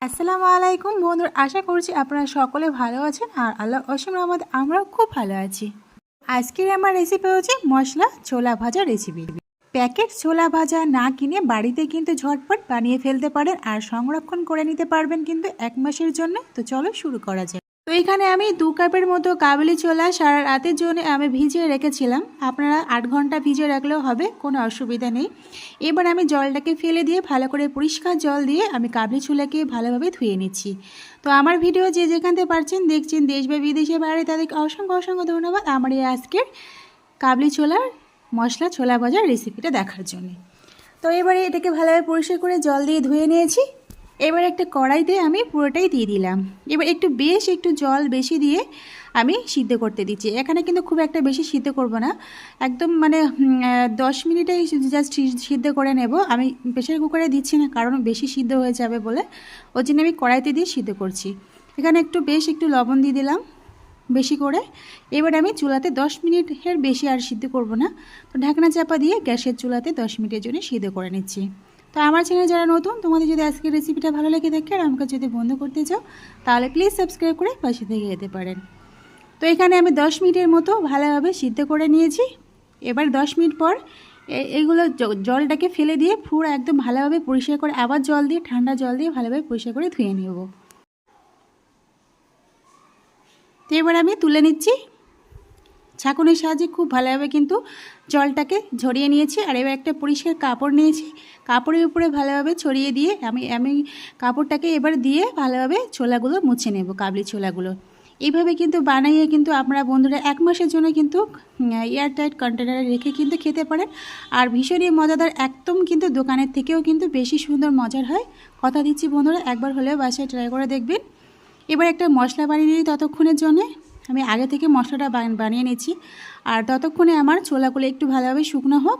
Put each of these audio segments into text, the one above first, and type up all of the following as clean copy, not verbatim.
আসসালামু আলাইকুম বন্ধুরা, আশা করছি আপনারা সকলে ভালো আছেন আর আল্লাহ অসীম রহমতে আমরাও খুব ভালো আছি। আজকের আমার রেসিপি হচ্ছে মশলা ছোলা ভাজা রেসিপি। প্যাকেট ছোলা ভাজা না কিনে বাড়িতে কিন্তু ঝটপট বানিয়ে ফেলতে পারেন আর সংরক্ষণ করে নিতে পারবেন কিন্তু 1 মাসের জন্য। তো চলো শুরু করা যাক। তো এখানে আমি 2 কাপের মতো কাবুলি ছোলা সারা রাতের জন্য আমি ভিজিয়ে রেখেছিলাম। আপনারা 8 ঘন্টা ভিজিয়ে রাখলেও হবে, কোনো অসুবিধা নেই। এবার আমি জলটাকে ফেলে দিয়ে ভালো করে পরিষ্কার জল দিয়ে আমি কাবলি ছোলাকে ভালোভাবে ধুয়ে নিচ্ছি। তো আমার ভিডিও যে যেখান থেকে পারছেন দেখছেন, দেশ বা বিদেশে বাইরে, তাদেরকে অসংখ্য অসংখ্য ধন্যবাদ আমার এই আজকের কাবলি ছোলার মশলা ছোলা ভাজার রেসিপিটা দেখার জন্য। তো এবারে এটাকে ভালোভাবে পরিষ্কার করে জল দিয়ে ধুয়ে নিয়েছি। এবার একটা কড়াইতে আমি পুরোটাই দিয়ে দিলাম। এবার একটু জল বেশি দিয়ে আমি সিদ্ধ করতে দিচ্ছি। এখানে কিন্তু খুব একটা বেশি সিদ্ধ করব না, একদম 10 মিনিটেই জাস্ট সিদ্ধ করে নেব। আমি প্রেশার কুকারে দিচ্ছি না, কারণ বেশি সিদ্ধ হয়ে যাবে বলে, ওই জন্য আমি কড়াইতে দিয়ে সিদ্ধ করছি। এখানে একটু লবণ দিয়ে দিলাম বেশি করে। এবার আমি চুলাতে 10 মিনিটের বেশি আর সিদ্ধ করব না, তো ঢাকনা চাপা দিয়ে গ্যাসের চুলাতে 10 মিনিটের জন্য সিদ্ধ করে নিচ্ছি। তো আমার চ্যানেলে যারা নতুন, তোমাদের যদি আজকের রেসিপিটা ভালো লেগে থাকে আর আমাকে যদি বন্ধ করতে চাও, তাহলে প্লিজ সাবস্ক্রাইব করে পাশে থেকে যেতে পারেন। তো এখানে আমি 10 মিনিটের মতো ভালোভাবে সিদ্ধ করে নিয়েছি। এবার 10 মিনিট পর এইগুলো জলটাকে ফেলে দিয়ে পুরো একদম ভালোভাবে পরিষ্কার করে আবার জল দিয়ে, ঠান্ডা জল দিয়ে ভালোভাবে পরিষ্কার করে ধুয়ে নেব। তো এবার আমি তুলে নিচ্ছি ছাঁকুনির সাহায্যে। খুব ভালোভাবে কিন্তু জলটাকে ঝরিয়ে নিয়েছি। আর এবার একটা পরিষ্কার কাপড় নিয়েছি, কাপড়ের উপরে ভালোভাবে ছড়িয়ে দিয়ে আমি কাপড়টাকে এবার দিয়ে ভালোভাবে ছোলাগুলো মুছে নেব, কাবলি ছোলাগুলো। এইভাবে কিন্তু বানাইয়ে কিন্তু আপনারা বন্ধুরা 1 মাসের জন্য কিন্তু এয়ারটাইট কন্টেনারে রেখে কিন্তু খেতে পারেন। আর ভীষণই মজাদার, একদম কিন্তু দোকানের থেকেও কিন্তু বেশি সুন্দর মজার হয়। কথা দিচ্ছি বন্ধুরা, একবার হলেও বাসায় ট্রাই করে দেখবেন। এবার একটা মশলা বানিয়ে নিই। ততক্ষণের জন্য আমি আগে থেকে মশলাটা বানিয়ে নিচ্ছি, আর ততক্ষণে আমার ছোলাগুলো একটু ভালোভাবে শুকনো হোক।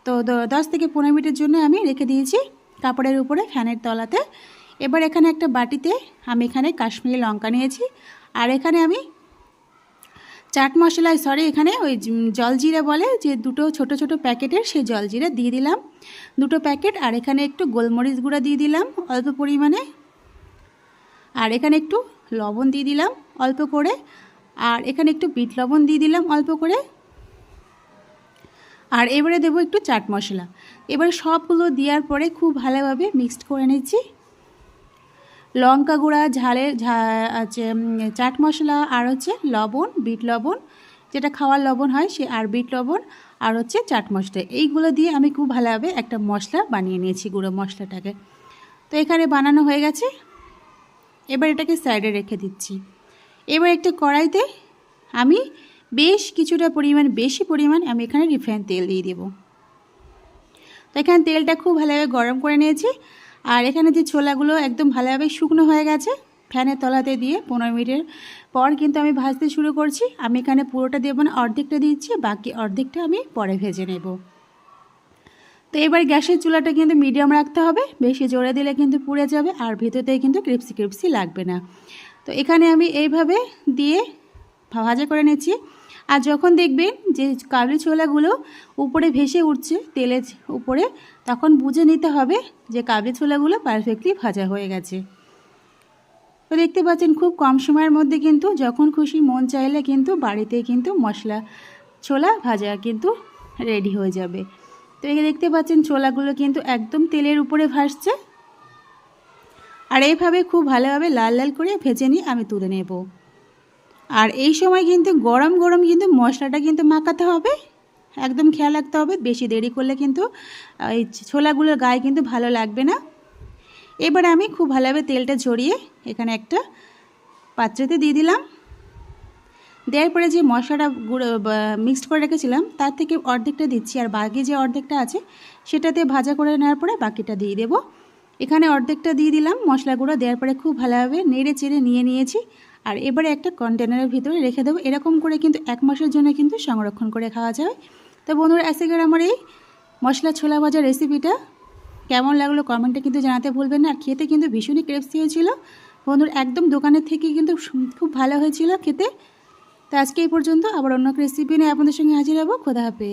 তো 10 থেকে 15 মিনিটের জন্য আমি রেখে দিয়েছি কাপড়ের উপরে ফ্যানের তলাতে। এবার এখানে একটা বাটিতে আমি এখানে কাশ্মীরি লঙ্কা নিয়েছি, আর এখানে আমি চাট মশলা, এখানে ওই জলজিরা বলে যে, 2 ছোট ছোট প্যাকেটের সেই জলজিরা দিয়ে দিলাম 2 প্যাকেট। আর এখানে একটু গোলমরিচ গুঁড়া দিয়ে দিলাম অল্প পরিমাণে, আর এখানে একটু লবণ দিয়ে দিলাম অল্প করে, আর এখানে একটু বিট লবণ দিয়ে দিলাম অল্প করে। আর এবারে দেবো একটু চাট মশলা। এবারে সবগুলো দেওয়ার পরে খুব ভালোভাবে মিক্সড করে নিচ্ছি। লঙ্কা গুঁড়া, চাট মশলা, আর হচ্ছে লবণ, বিট লবণ, যেটা খাওয়ার লবণ হয় সে, আর বিট লবণ, আর হচ্ছে চাট মশলা, এইগুলো দিয়ে আমি খুব ভালোভাবে একটা মশলা বানিয়ে নিয়েছি, গুঁড়ো মশলাটাকে। তো এখানে বানানো হয়ে গেছে। এবার এটাকে সাইডে রেখে দিচ্ছি। এবার একটা কড়াইতে আমি বেশি পরিমাণ আমি এখানে রিফাইন তেল দিয়ে দেব। তো এখানে তেলটা খুব ভালোভাবে গরম করে নিয়েছি। আর এখানে যে ছোলাগুলো একদম ভালোভাবে শুকনো হয়ে গেছে, ফ্যানের তলাতে দিয়ে 15 মিনিটের পর কিন্তু আমি ভাজতে শুরু করছি। আমি এখানে পুরোটা দেবো না, অর্ধেকটা দিচ্ছি, বাকি অর্ধেকটা আমি পরে ভেজে নেব। তো এবার গ্যাসের চুলাটা কিন্তু মিডিয়াম রাখতে হবে, বেশি জোরে দিলে কিন্তু পুড়ে যাবে আর ভিতরতে কিন্তু ক্রিপসি লাগবে না। তো এখানে আমি এইভাবে দিয়ে ভাজা করে নিচ্ছি। আর যখন দেখবেন যে কাবলি ছোলাগুলো উপরে ভেসে উঠছে তেলের উপরে, তখন বুঝে নিতে হবে যে কাবলি ছোলাগুলো পারফেক্টলি ভাজা হয়ে গেছে। তো দেখতে পাচ্ছেন খুব কম সময়ের মধ্যে কিন্তু যখন খুশি মন চাইলে কিন্তু বাড়িতে কিন্তু মশলা ছোলা ভাজা কিন্তু রেডি হয়ে যাবে। তো এই দেখতে পাচ্ছেন ছোলাগুলো কিন্তু একদম তেলের উপরে ভাসছে। আর এইভাবে খুব ভালোভাবে লাল লাল করে ভেজে নিয়ে আমি তুলে নেব। আর এই সময় কিন্তু গরম গরম কিন্তু মশলাটা কিন্তু মাখাতে হবে, একদম খেয়াল রাখতে হবে, বেশি দেরি করলে কিন্তু এই ছোলাগুলোর গায়ে কিন্তু ভালো লাগবে না। এবার আমি খুব ভালোভাবে তেলটা ঝরিয়ে এখানে একটা পাত্রতে দিয়ে দিলাম। দেওয়ার পরে যে মশলাটা মিক্সড করে রেখেছিলাম তার থেকে অর্ধেকটা দিচ্ছি, আর বাকি যে অর্ধেকটা আছে সেটাতে ভাজা করে নেওয়ার পরে বাকিটা দিয়ে দেব। এখানে অর্ধেকটা দিয়ে দিলাম মশলা গুঁড়ো। দেওয়ার পরে খুব ভালোভাবে নেড়ে চেড়ে নিয়ে নিয়েছি। আর এবারে একটা কন্টেনারের ভিতরে রেখে দেবো। এরকম করে কিন্তু 1 মাসের জন্য কিন্তু সংরক্ষণ করে খাওয়া যায়। তো বন্ধুরা, আজকের আমার এই মশলা ছোলা ভাজার রেসিপিটা কেমন লাগলো কমেন্টে কিন্তু জানাতে ভুলবেন না। আর খেতে কিন্তু ভীষণই ক্রিস্পি হয়েছিল বন্ধুরা, একদম দোকানের থেকে কিন্তু খুব ভালো হয়েছিল খেতে। তো আজকে এই পর্যন্ত, আবার অন্য রেসিপি নিয়ে আপনাদের সঙ্গে হাজির হব। খোদা হাফেজ।